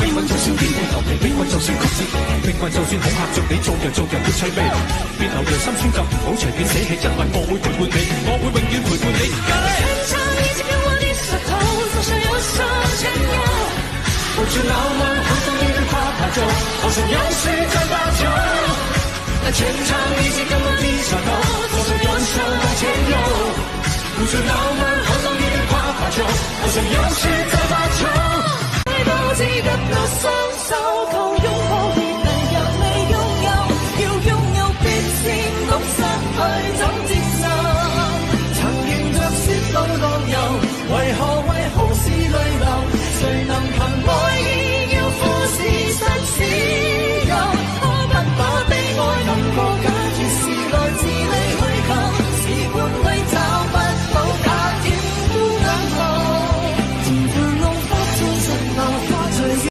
命運就算天地流離，命運就算曲折，命運就算恐嚇着你，做人要凄悲。別流淚心酸就唔好隨便捨棄，因為我會陪伴你，我會永遠陪伴你。全場已經跟我的舌頭，總想有所閃耀。不知浪漫好像一個花牌酒，好像有誰在把酒。全場已經跟我的舌頭，總想有手往前游。不知浪漫好像一個花牌酒，好像有誰在把酒。來不及的那雙手。